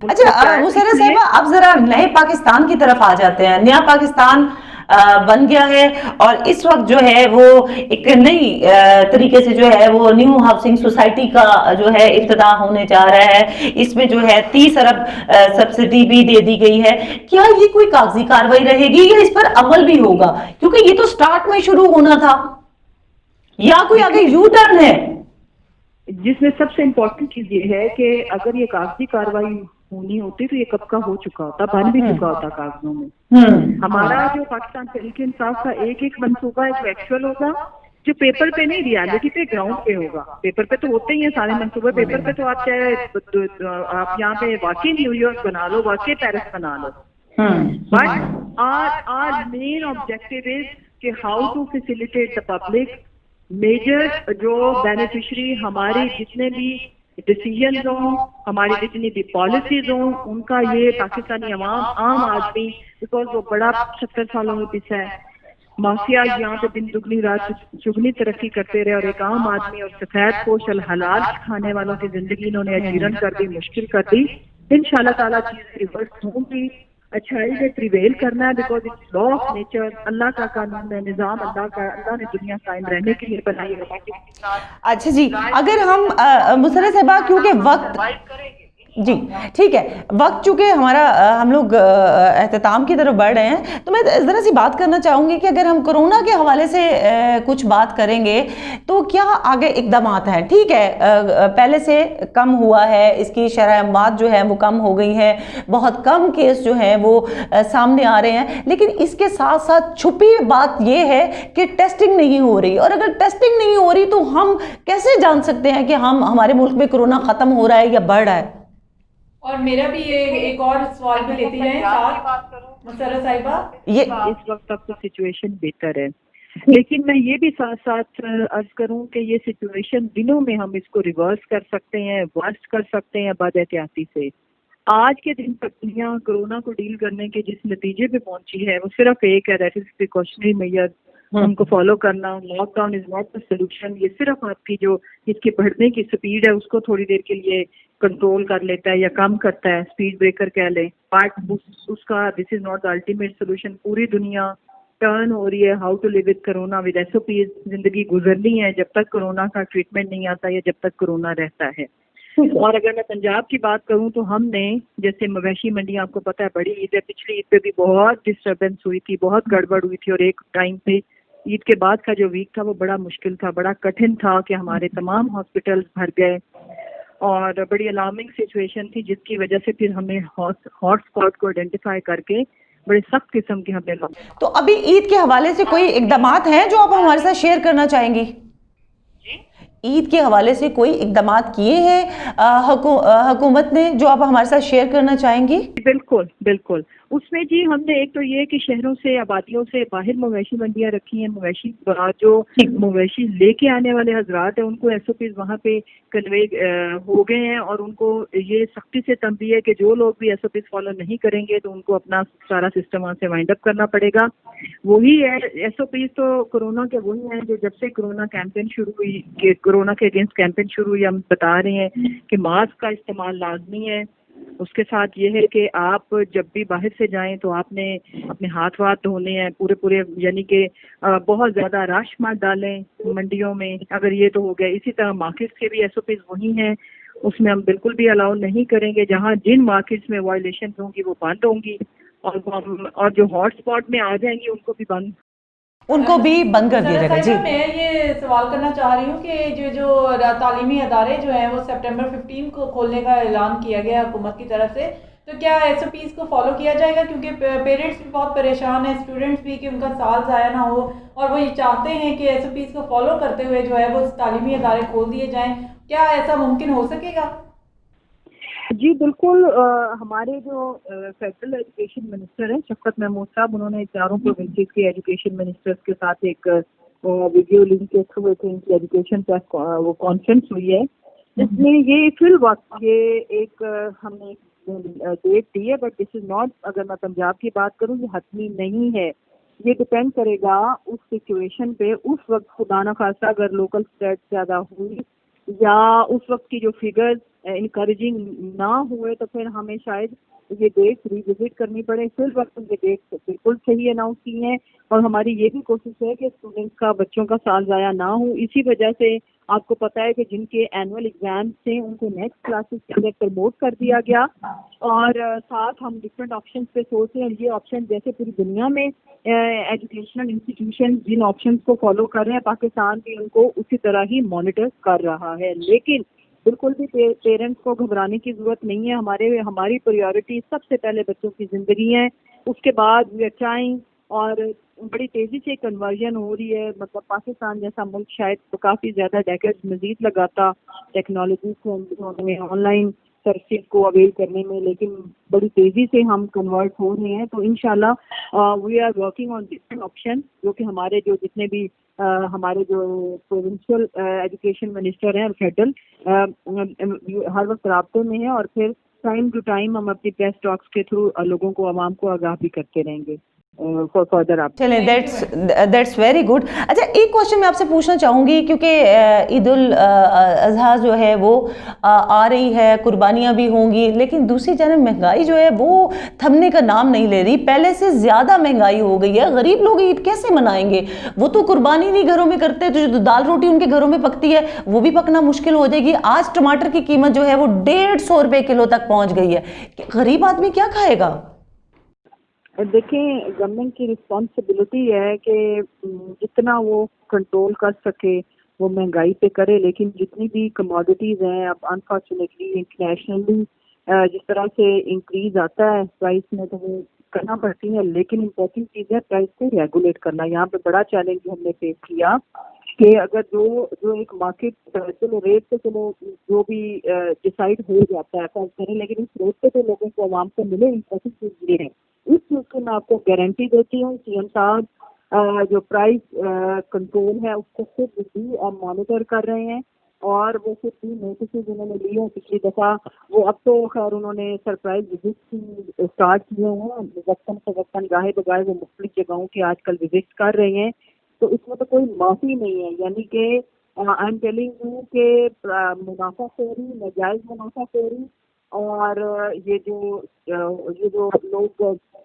اچھا مسرت صاحبہ، اب ذرا نئے پاکستان کی طرف آ جاتے ہیں. نیا پاکستان بن گیا ہے اور اس وقت جو ہے وہ ایک نئی طریقے سے جو ہے وہ نیو ہاؤسنگ سوسائٹی کا جو ہے افتتاح ہونے جا رہا ہے. اس میں جو ہے 30 ارب سبسڈی بھی دے دی گئی ہے. کیا یہ کوئی کاغذی کاروائی رہے گی یا اس پر عمل بھی ہوگا؟ کیونکہ یہ تو سٹارٹ میں شروع ہونا تھا، یا کوئی آگے یو ٹرن ہے؟ جس میں سب سے امپورٹنٹ چیز یہ ہے کہ اگر یہ کاغذی کاروائی ہونی ہوتی تو یہ کب کا ہو چکا ہوتا، بن بھی چکا ہوتا کاغذوں میں. ہمارا جو پاکستان تحریک انصاف کا ایک منصوبہ ایک ایکچوئل ہوگا جو پیپر پہ نہیں، ریالٹی پہ گراؤنڈ پہ ہوگا. پیپر پہ تو ہوتے ہی ہیں سارے منصوبے، پیپر پہ تو آپ چاہے آپ یہاں پہ واقعی نیو یارک بنا لو، واقعی پیرس بنا لو، but our main objective is کہ how to facilitate the public. Major جو بینیفیشری ہماری جتنے بھی ڈیسیژنز ہوں، ہماری جتنی بھی پالیسیز ہوں، ان کا یہ پاکستانی عوام، عام آدمی، بیکاز وہ بڑا 70 سالوں میں پیچھے ہے. مافیا یہاں پہ دن دگنی رات چگنی ترقی کرتے رہے اور ایک عام آدمی اور سفید پوش الحلال کھانے والوں کی زندگی انہوں نے اجیرن کر دی، مشکل کر دی. انشاءاللہ تعالیٰ چیزیں ریورس ہوں گی. اچھائی سے پریویل کرنا ہے، because it's law of nature, اللہ کا قانون ہے، نظام اللہ کا، اللہ نے دنیا قائم رہنے کے لیے بنائی ہے. اچھا جی، اگر ہم مسرت صاحبہ کیونکہ وقت جی ٹھیک ہے، وقت چونکہ ہمارا ہم لوگ اختتام کی طرف بڑھ رہے ہیں، تو میں ذرا سی بات کرنا چاہوں گی کہ اگر ہم کرونا کے حوالے سے کچھ بات کریں گے تو کیا آگے اقدامات ہیں؟ ٹھیک ہے پہلے سے کم ہوا ہے، اس کی شرح اموات جو ہے وہ کم ہو گئی ہے، بہت کم کیس جو ہیں وہ سامنے آ رہے ہیں، لیکن اس کے ساتھ ساتھ چھپی بات یہ ہے کہ ٹیسٹنگ نہیں ہو رہی. اور اگر ٹیسٹنگ نہیں ہو رہی تو ہم کیسے جان سکتے ہیں کہ ہمارے ملک میں کرونا ختم ہو رہا ہے یا بڑھ رہا ہے؟ اور میرا بھی ایک اور سوال بھی لیتی جائیں ساتھ مسرت صاحبہ. یہ اس وقت تک تو سچویشن بہتر ہے، لیکن میں یہ بھی ساتھ ساتھ عرض کروں کہ یہ سچویشن دنوں میں ہم اس کو ریورس کر سکتے ہیں، ورسٹ کر سکتے ہیں بد احتیاطی سے. آج کے دن تک دنیا کورونا کو ڈیل کرنے کے جس نتیجے پہ پہنچی ہے وہ صرف ایک ہے، دیٹ از پریکاشنری میئر، ان کو فالو کرنا. Lockdown is not the solution. یہ صرف آپ کی جو اس کی بڑھنے کی سپیڈ ہے اس کو تھوڑی دیر کے لیے کنٹرول کر لیتا ہے یا کم کرتا ہے، اسپیڈ بریکر کہہ لیں، بٹ اس کا this is not the ultimate solution. پوری دنیا ٹرن ہو رہی ہے how to live with corona with S O Ps. زندگی گزرنی ہے جب تک کرونا کا ٹریٹمنٹ نہیں آتا یا جب تک کرونا رہتا ہے. اور اگر میں پنجاب کی بات کروں تو ہم نے جیسے مویشی منڈی، آپ کو پتہ ہے بڑی عید ہے، پچھلی عید پہ بھی بہت ڈسٹربینس ہوئی تھی، بہت گڑبڑ ہوئی تھی، اور ایک ٹائم پہ عید کے بعد کا جو ویک تھا وہ بڑا مشکل تھا، بڑا کٹھن تھا کہ ہمارے تمام ہاسپٹلز بھر گئے اور بڑی الارمنگ سچویشن تھی، جس کی وجہ سے پھر ہمیں ہاٹ اسپاٹ کو آئیڈینٹیفائی کر کے بڑے سخت قسم کے ہمیں لوگ. تو ابھی عید کے حوالے سے کوئی اقدامات ہیں جو آپ ہمارے ساتھ شیئر کرنا چاہیں گی؟ عید کے حوالے سے کوئی اقدامات کیے ہیں حکومت نے جو آپ ہمارے ساتھ شیئر کرنا چاہیں گی؟ بالکل بالکل. اس میں جی ہم نے ایک تو یہ کہ شہروں سے، آبادیوں سے باہر مویشی منڈیاں رکھی ہیں. مویشی جو مویشی لے کے آنے والے حضرات ہیں ان کو ایس او پیز وہاں پہ کنوے ہو گئے ہیں، اور ان کو یہ سختی سے تنبیہ ہے کہ جو لوگ بھی ایس او پیز فالو نہیں کریں گے تو ان کو اپنا سارا سسٹم وہاں سے وائنڈ اپ کرنا پڑے گا. وہی ہے ایس او پیز تو کرونا کے وہی ہیں جو جب سے کرونا کیمپین شروع ہوئی، کہ کرونا کے اگینسٹ کیمپین شروع ہوئی، ہم بتا رہے ہیں کہ ماسک کا استعمال لازمی ہے. اس کے ساتھ یہ ہے کہ آپ جب بھی باہر سے جائیں تو آپ نے اپنے ہاتھ دھونے ہیں پورے، یعنی کہ بہت زیادہ رش مت ڈالیں منڈیوں میں. اگر یہ تو ہو گیا، اسی طرح مارکیٹس کے بھی ایس او پیز وہی ہیں، اس میں ہم بالکل بھی الاؤ نہیں کریں گے. جہاں جن مارکیٹس میں وائلیشن ہوں گی وہ بند ہوں گی، اور جو ہاٹ اسپاٹ میں آ جائیں گی ان کو بھی بند کر دیا جائے گا. جی میں یہ سوال کرنا چاہ رہی ہوں کہ جو تعلیمی ادارے جو ہیں وہ سپٹمبر 15 کو کھولنے کا اعلان کیا گیا حکومت کی طرف سے، تو کیا ایس او پیز کو فالو کیا جائے گا؟ کیونکہ پیرنٹس بھی بہت پریشان ہیں، اسٹوڈنٹس بھی، کہ ان کا سال ضائع نہ ہو، اور وہ یہ چاہتے ہیں کہ ایس او پیز کو فالو کرتے ہوئے جو ہے وہ تعلیمی ادارے کھول دیے جائیں. کیا ایسا ممکن ہو سکے گا؟ جی بالکل. ہمارے جو فیڈرل ایجوکیشن منسٹر ہیں شفقت محمود صاحب، انہوں نے چاروں پروونسز کے ایجوکیشن منسٹرز کے ساتھ ایک ویڈیو لنک کے تھرو ایجوکیشن وہ کانفرنس ہوئی ہے، جس میں یہ فی الوقت یہ ایک ہم نے ڈیٹ دی ہے، بٹ دس از ناٹ، اگر میں پنجاب کی بات کروں یہ حتمی نہیں ہے. یہ ڈپینڈ کرے گا اس سچویشن پہ. اس وقت خدا نخواستہ اگر لوکل اسپریڈ زیادہ ہوئی یا اس وقت کی جو فگرز انکریجنگ نہ ہوئے تو پھر ہمیں شاید یہ ڈیٹ ریوزٹ کرنی پڑے. فی الوقت یہ ڈیٹ بالکل صحیح اناؤنس کی ہیں اور ہماری یہ بھی کوشش ہے کہ اسٹوڈنٹس کا بچوں کا سال ضائع نہ ہو. اسی وجہ سے آپ کو پتہ ہے کہ جن کے اینول ایگزامس تھے ان کو نیکسٹ کلاسز کے اندر پروموٹ کر دیا گیا اور ساتھ ہم ڈفرینٹ آپشنس پہ سوچ رہے ہیں. یہ آپشن جیسے پوری دنیا میں ایجوکیشنل انسٹیٹیوشن جن آپشنس کو فالو کر رہے ہیں پاکستان بھی ان کو اسی طرح ہی مانیٹر کر رہا ہے. لیکن بالکل بھی پیرنٹس کو گھبرانے کی ضرورت نہیں ہے. ہماری پریورٹی سب سے پہلے بچوں کی زندگی ہے, اس کے بعد وی آر ٹرائنگ, اور بڑی تیزی سے کنورژن ہو رہی ہے. مطلب پاکستان جیسا ملک شاید کافی زیادہ ڈیکیڈز مزید لگاتا ٹیکنالوجی کو آن لائن سروسز کو اویل کرنے میں, لیکن بڑی تیزی سے ہم کنورٹ ہو رہے ہیں. تو انشاءاللہ we are working on different option, جو کہ ہمارے جو جتنے بھی ہمارے جو پروونشل ایجوکیشن منسٹر ہیں اور فیڈرل ہر وقت رابطے میں ہیں, اور پھر ٹائم ٹو ٹائم ہم اپنی پریس ٹاکس کے تھرو لوگوں کو عوام کو آگاہ بھی کرتے رہیں گے فار فردر آپ. چلیں دیٹس ویری گڈ. اچھا ایک کوشچن میں آپ سے پوچھنا چاہوں گی, کیونکہ عید الاضحیٰ جو ہے وہ آ رہی ہے, قربانیاں بھی ہوں گی, لیکن دوسری جانب مہنگائی جو ہے وہ تھمنے کا نام نہیں لے رہی. پہلے سے زیادہ مہنگائی ہو گئی ہے. غریب لوگ عید کیسے منائیں گے؟ وہ تو قربانی نہیں گھروں میں کرتے, تو جو دال روٹی ان کے گھروں میں پکتی ہے وہ بھی پکنا مشکل ہو جائے گی. آج ٹماٹر کی قیمت جو ہے وہ 150 روپے کلو تک پہنچ گئی ہے. غریب آدمی کیا کھائے گا؟ دیکھیں, گورنمنٹ کی رسپانسبلٹی ہے کہ جتنا وہ کنٹرول کر سکے وہ مہنگائی پہ کرے, لیکن جتنی بھی کموڈیٹیز ہیں اب انفارچونیٹلی انٹرنیشنلی جس طرح سے انکریز آتا ہے پرائس میں تو وہ کرنا پڑتی ہے. لیکن امپورٹنٹ چیز ہے پرائس کو ریگولیٹ کرنا. یہاں پہ بڑا چیلنج ہم نے فیس کیا کہ اگر جو ایک مارکیٹ چلو ریٹ پہ چلو جو بھی ڈیسائیڈ ہو جاتا ہے فرض کریں, لیکن اس ریٹ پہ تو لوگوں کو عوام کو ملے. امپورٹنٹ چیز یہ ہے, اس چیز کی میں آپ کو گارنٹی دیتی ہوں. سی ایم صاحب جو پرائز کنٹرول ہے اس کو خود بھی مانیٹر کر رہے ہیں, اور وہ خود بھی نوٹسز انہوں نے لیے ہیں پچھلی دفعہ. وہ اب تو خیر انہوں نے سرپرائز وزٹ اسٹارٹ کیے ہیں, وقتاً فوقتاً گاہے بگاہے وہ مختلف جگہوں کے آج کل وزٹ کر رہے ہیں. تو اس میں تو کوئی معافی نہیں ہے, یعنی کہ آئی ایم ٹیلنگ یو کہ منافع خوری, ناجائز منافع خوری, اور یہ جو لوگ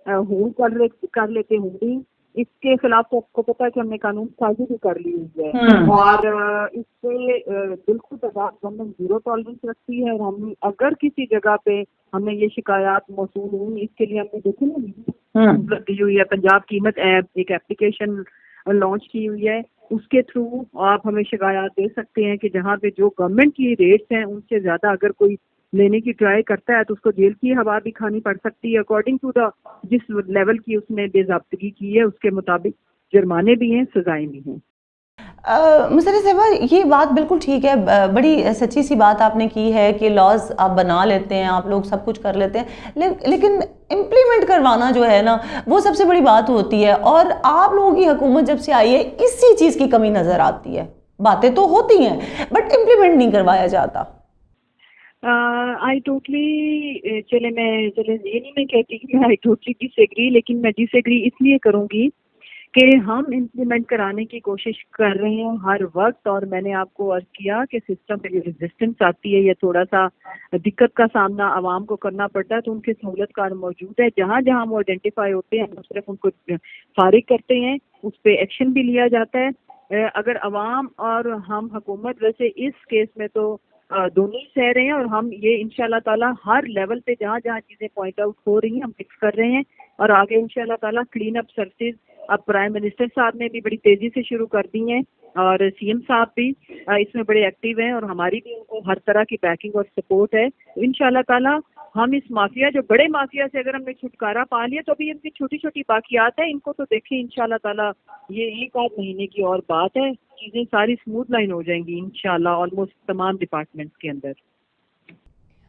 ہوں کر لیتے ہوں, اس کے خلاف تو آپ کو پتا ہے کہ ہم نے قانون سازی بھی کر لی ہوئی ہے, اور اس سے بالکل گورنمنٹ زیرو ٹالرنس رکھتی ہے. اور ہم اگر کسی جگہ پہ ہمیں یہ شکایات موصول ہوئی, اس کے لیے ہم نے دیکھی نا دی ہوئی ہے پنجاب قیمت ایپ, ایک اپلیکیشن لانچ کی ہوئی ہے. اس کے تھرو آپ ہمیں شکایات دے سکتے ہیں کہ جہاں پہ جو گورنمنٹ کی ریٹس ہیں ان سے زیادہ اگر کوئی لینے کی ٹرائی کرتا ہے تو اس کو جیل کی ہوا بھی کھانی پڑ سکتی ہے. اکارڈنگ ٹو دا جس لیول کی اس نے بے ضابطگی کی ہے اس کے مطابق جرمانے بھی ہیں, سزائیں بھی ہیں. مسرت صاحبہ یہ بات بالکل ٹھیک ہے, بڑی سچی سی بات آپ نے کی ہے کہ لاز آپ بنا لیتے ہیں, آپ لوگ سب کچھ کر لیتے ہیں, لیکن امپلیمنٹ کروانا جو ہے نا وہ سب سے بڑی بات ہوتی ہے. اور آپ لوگوں کی حکومت جب سے آئی ہے اسی چیز کی کمی نظر آتی ہے. باتیں تو ہوتی ہیں بٹ امپلیمنٹ نہیں کروایا جاتا. آئی ٹوٹلی چلے یہ نہیں میں کہتی کہ آئی ٹوٹلی ڈس ایگری, لیکن میں ڈس ایگری اس لیے کروں گی کہ ہم امپلیمنٹ کرانے کی کوشش کر رہے ہیں ہر وقت. اور میں نے آپ کو عرض کیا کہ سسٹم پہ جو ریزسٹنس آتی ہے یا تھوڑا سا دقت کا سامنا عوام کو کرنا پڑتا ہے تو ان کے سہولت کار موجود ہے. جہاں جہاں وہ آئیڈینٹیفائی ہوتے ہیں ہم صرف ان کو فارغ کرتے ہیں, اس پہ ایکشن بھی لیا جاتا ہے. اگر عوام اور ہم حکومت ویسے اس کیس میں تو دونوں ہی سہ رہے ہیں, اور ہم یہ انشاءاللہ تعالیٰ ہر لیول پہ جہاں جہاں چیزیں پوائنٹ آؤٹ ہو رہی ہیں ہم فکس کر رہے ہیں. اور آگے انشاءاللہ تعالیٰ کلین اپ سروسز اب پرائم منسٹر صاحب نے بھی بڑی تیزی سے شروع کر دی ہیں, اور سی ایم صاحب بھی اس میں بڑے ایکٹیو ہیں, اور ہماری بھی ان کو ہر طرح کی بیکنگ اور سپورٹ ہے. انشاءاللہ تعالیٰ ہم اس مافیا, جو بڑے مافیا سے اگر ہم نے چھٹکارا پا لیا تو ابھی ان کی چھوٹی چھوٹی باقیات ہیں, ان کو تو دیکھیں انشاءاللہ تعالیٰ یہ ایک آدھ مہینے کی اور بات ہے, چیزیں ساری اسموتھ لائن ہو جائیں گی انشاءاللہ آلموسٹ تمام ڈپارٹمنٹس کے اندر.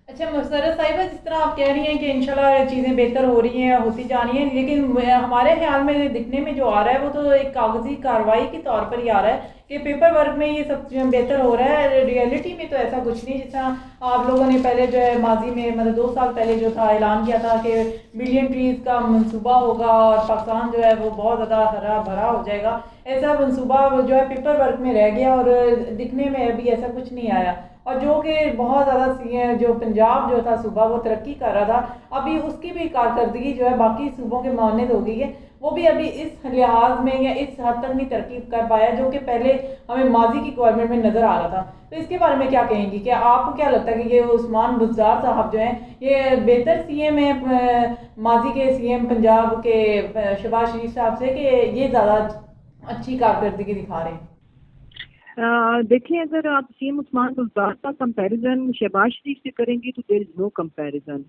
اچھا مسرت صاحبہ, جس طرح آپ کہہ رہی ہیں کہ انشاءاللہ چیزیں بہتر ہو رہی ہیں, ہوتی جا رہی ہیں, لیکن ہمارے خیال میں دکھنے میں جو آ رہا ہے وہ تو ایک کاغذی کارروائی کے طور پر ہی آ رہا ہے کہ پیپر ورک میں یہ سب بہتر ہو رہا ہے. ریئلٹی میں تو ایسا کچھ نہیں. جس طرح آپ لوگوں نے پہلے جو ہے ماضی میں مطلب 2 سال پہلے جو تھا اعلان کیا تھا کہ بلین ٹریز کا منصوبہ ہوگا اور پاکستان جو ہے وہ بہت زیادہ ہرا بھرا ہو جائے گا, ایسا منصوبہ جو ہے پیپر ورک میں رہ گیا اور دکھنے میں ابھی ایسا کچھ نہیں آیا. اور جو کہ بہت زیادہ جو پنجاب جو تھا صوبہ وہ ترقی کر رہا تھا, ابھی اس کی بھی کارکردگی جو ہے باقی صوبوں کے مانند ہو گئی ہے. وہ بھی ابھی اس لحاظ میں یا اس حد تک نہیں ترقی کر پایا جو کہ پہلے ہمیں ماضی کی گورنمنٹ میں نظر آ رہا تھا. تو اس کے بارے میں کیا کہیں گی؟ کیا آپ کو کیا لگتا ہے کہ یہ عثمان بزدار صاحب جو ہیں یہ بہتر سی ایم ہیں ماضی کے سی ایم پنجاب کے شہباز شریف صاحب سے, کہ یہ زیادہ اچھی کارکردگی دکھا رہے ہیں؟ دیکھیں, اگر آپ سی ایم عثمان بزدار کا کمپیریزن شہباز شریف سے کریں گی تو دیر از نو کمپیریزن.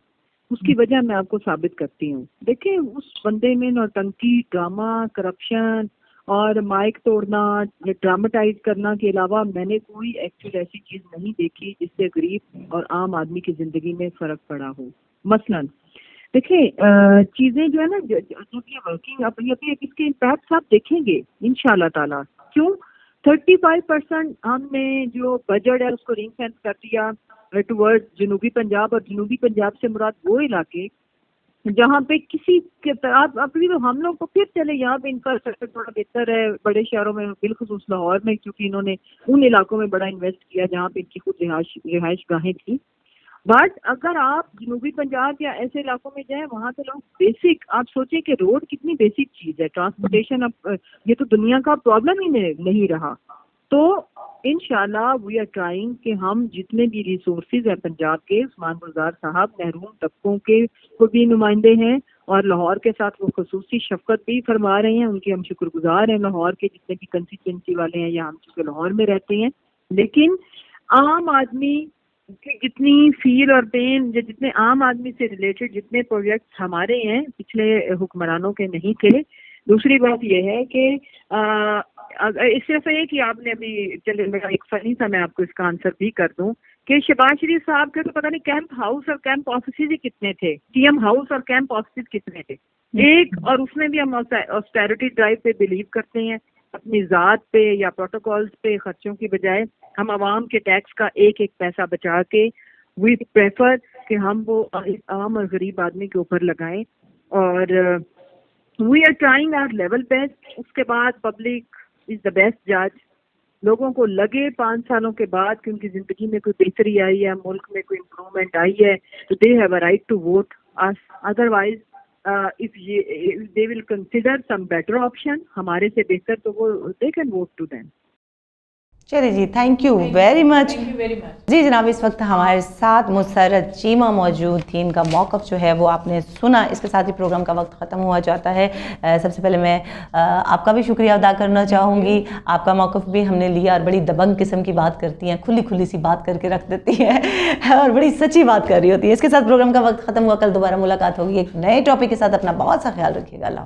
اس کی وجہ میں آپ کو ثابت کرتی ہوں. دیکھیں, اس بندے میں نوٹنکی, ڈرامہ, کرپشن اور مائک توڑنا, ڈراماٹائز کرنا کے علاوہ میں نے کوئی ایکچوئل ایسی چیز نہیں دیکھی جس سے غریب اور عام آدمی کی زندگی میں فرق پڑا ہو. مثلاً دیکھیں, چیزیں جو ہے نا جب یہ ورکنگ ابھی اس کے امپیکٹس آپ دیکھیں گے انشاءاللہ تعالیٰ. کیوں 35% ہم نے جو بجٹ ہے اس کو رنگ فینس کر دیا ٹورڈ جنوبی پنجاب, اور جنوبی پنجاب سے مراد وہ علاقے جہاں پہ کسی کے آپ ابھی ہم لوگ کو پھر چلے یہاں پہ انفراسٹرکچر تھوڑا بہتر ہے بڑے شہروں میں, بالخصوص لاہور میں, کیونکہ انہوں نے ان علاقوں میں بڑا انویسٹ کیا جہاں پہ ان کی خود رہائش گاہیں تھیں. بٹ اگر آپ جنوبی پنجاب یا ایسے علاقوں میں جائیں وہاں پہ لوگ بیسک, آپ سوچیں کہ روڈ کتنی بیسک چیز ہے, ٹرانسپورٹیشن اب یہ تو دنیا کا پرابلم ہی نہیں رہا. تو انشاءاللہ وی آر ٹرائنگ کہ ہم جتنے بھی ریسورسز ہیں پنجاب کے, عثمان بزدار صاحب محروم طبقوں کے کو بھی نمائندے ہیں اور لاہور کے ساتھ وہ خصوصی شفقت بھی فرما رہے ہیں. ان کے ہم شکر گزار ہیں لاہور کے جتنے بھی کنسٹیچوئنسی والے ہیں یا ہم چونکہ لاہور میں رہتے ہیں. لیکن عام آدمی کی جتنی فیل اور پین, جتنے عام آدمی سے ریلیٹڈ جتنے پروجیکٹس ہمارے ہیں پچھلے حکمرانوں کے نہیں تھے. دوسری بات یہ ہے کہ صرف ایک ہی آپ نے ابھی چلے میرا ایک فنی سا میں آپ کو اس کا آنسر بھی کر دوں کہ شہباز شریف صاحب کے تو پتہ نہیں کیمپ ہاؤس اور کیمپ آفیسز ہی کتنے تھے, ٹی ایم ہاؤس اور کیمپ آفیسز کتنے تھے ایک, اور اس میں بھی ہم آسٹیرٹی ڈرائیو پہ بلیو کرتے ہیں. اپنی ذات پہ یا پروٹوکولز پہ خرچوں کی بجائے ہم عوام کے ٹیکس کا ایک ایک پیسہ بچا کے وی پریفر کہ ہم وہ عام اور غریب آدمی کے اوپر لگائیں. اور we are trying our level best. اس کے بعد پبلک از دا بیسٹ جج. لوگوں کو لگے 5 سالوں کے بعد کہ ان کی زندگی میں کوئی بہتری آئی ہے, ملک میں کوئی امپرومنٹ آئی ہے, تو they have a right to vote us. Otherwise if they will consider some better option ہمارے سے بہتر, تو وہ they can vote to them. چلیے جی, thank you very much. Thank you very much. جی جناب, اس وقت ہمارے ساتھ مسرت چیمہ موجود تھی. ان کا موقف جو ہے وہ آپ نے سنا. اس کے ساتھ ہی پروگرام کا وقت ختم ہوا جاتا ہے. سب سے پہلے میں آپ کا بھی شکریہ ادا کرنا چاہوں گی. آپ کا موقف بھی ہم نے لیا اور بڑی دبنگ قسم کی بات کرتی ہیں, کھلی سی بات کر کے رکھ دیتی ہیں اور بڑی سچی بات کر رہی ہوتی ہے. اس کے ساتھ پروگرام کا وقت ختم ہوا. کل دوبارہ ملاقات ہوگی ایک نئے ٹاپک کے ساتھ. اپنا بہت سا خیال رکھیے گا. اللہ